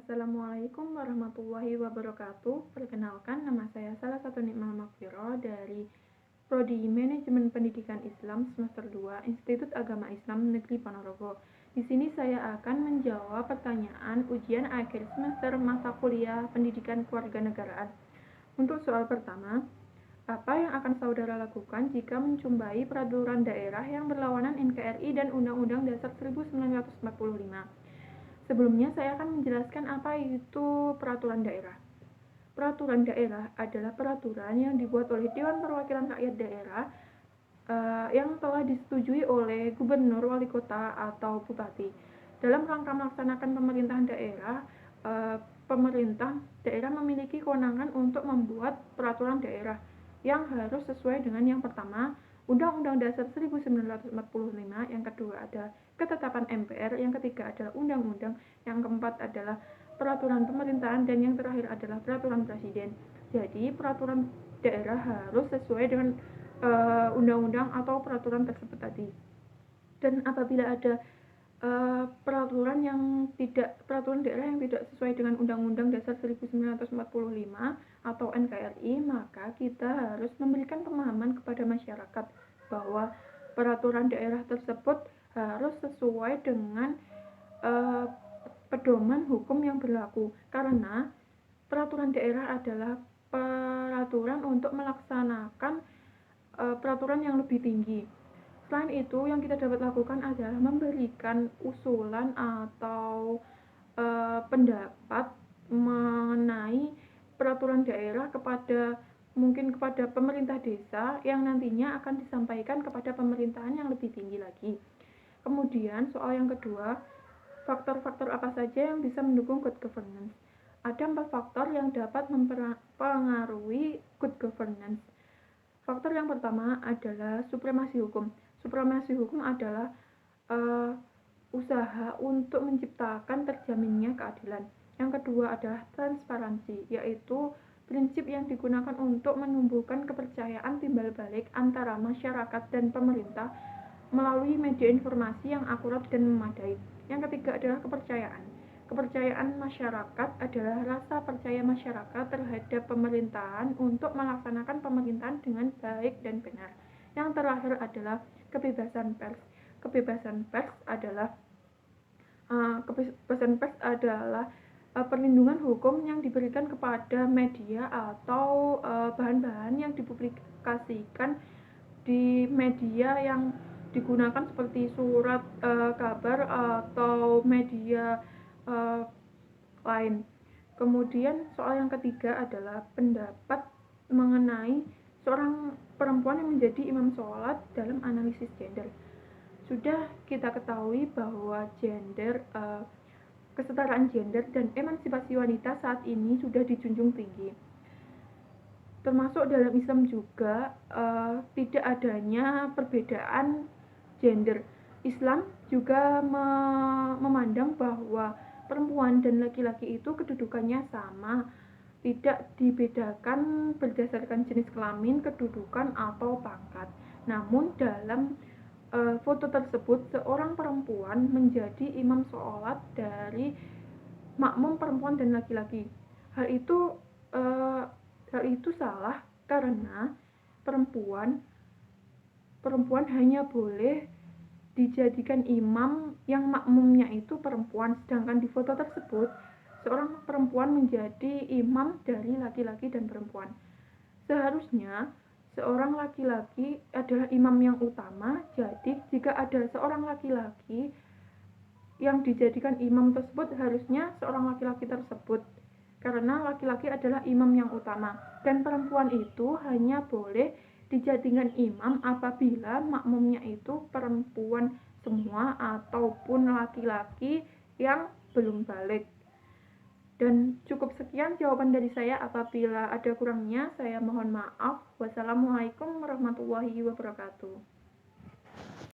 Assalamualaikum warahmatullahi wabarakatuh. Perkenalkan, nama saya salah satu Nikmal Makfiro dari Prodi Manajemen Pendidikan Islam semester 2 Institut Agama Islam Negeri Ponorogo. Di sini saya akan menjawab pertanyaan ujian akhir semester mata kuliah Pendidikan Kewarganegaraan. Untuk soal pertama, apa yang akan saudara lakukan jika menjumpai peraturan daerah yang berlawanan NKRI dan Undang-Undang Dasar 1945? Sebelumnya saya akan menjelaskan apa itu peraturan daerah. Peraturan daerah adalah peraturan yang dibuat oleh Dewan Perwakilan Rakyat Daerah yang telah disetujui oleh gubernur, wali kota, atau bupati. Dalam rangka melaksanakan pemerintahan daerah, pemerintah daerah memiliki kewenangan untuk membuat peraturan daerah yang harus sesuai dengan yang pertama, Undang-Undang Dasar 1945, yang kedua ada ketetapan MPR, yang ketiga adalah undang-undang, yang keempat adalah peraturan pemerintahan, dan yang terakhir adalah peraturan presiden. Jadi peraturan daerah harus sesuai dengan undang-undang atau peraturan tersebut tadi. Dan apabila ada peraturan daerah yang tidak sesuai dengan Undang-Undang Dasar 1945 atau NKRI, maka kita harus memberikan pemahaman kepada masyarakat bahwa peraturan daerah tersebut harus sesuai dengan pedoman hukum yang berlaku, karena peraturan daerah adalah peraturan untuk melaksanakan peraturan yang lebih tinggi. Selain itu, yang kita dapat lakukan adalah memberikan usulan atau pendapat mengenai peraturan daerah mungkin kepada pemerintah desa, yang nantinya akan disampaikan kepada pemerintahan yang lebih tinggi lagi. Kemudian soal yang kedua, faktor-faktor apa saja yang bisa mendukung good governance? Ada 4 faktor yang dapat mempengaruhi good governance. Faktor yang pertama adalah supremasi hukum. Supremasi hukum adalah usaha untuk menciptakan terjaminnya keadilan. Yang kedua adalah transparansi, yaitu prinsip yang digunakan untuk menumbuhkan kepercayaan timbal balik antara masyarakat dan pemerintah melalui media informasi yang akurat dan memadai. Yang ketiga adalah kepercayaan. Kepercayaan masyarakat adalah rasa percaya masyarakat terhadap pemerintahan untuk melaksanakan pemerintahan dengan baik dan benar. Yang terakhir adalah kebebasan pers. Kebebasan pers adalah perlindungan hukum yang diberikan kepada media atau bahan-bahan yang dipublikasikan di media yang digunakan seperti surat kabar atau media lain. Kemudian soal yang ketiga adalah pendapat mengenai seorang perempuan yang menjadi imam sholat dalam analisis gender. Sudah kita ketahui bahwa kesetaraan gender dan emansipasi wanita saat ini sudah dijunjung tinggi. Termasuk dalam Islam juga tidak adanya perbedaan gender. Islam juga memandang bahwa perempuan dan laki-laki itu kedudukannya sama, tidak dibedakan berdasarkan jenis kelamin, kedudukan, atau pangkat. Namun dalam foto tersebut, seorang perempuan menjadi imam sholat dari makmum perempuan dan laki-laki. Hal itu salah, karena perempuan hanya boleh dijadikan imam yang makmumnya itu perempuan, sedangkan di foto tersebut seorang perempuan menjadi imam dari laki-laki dan perempuan. Seharusnya seorang laki-laki adalah imam yang utama, jadi jika ada seorang laki-laki yang dijadikan imam tersebut, harusnya seorang laki-laki tersebut, karena laki-laki adalah imam yang utama, dan perempuan itu hanya boleh dijadikan imam apabila makmumnya itu perempuan semua ataupun laki-laki yang belum balik. Dan cukup sekian jawaban dari saya. Apabila ada kurangnya, saya mohon maaf. Wassalamualaikum warahmatullahi wabarakatuh.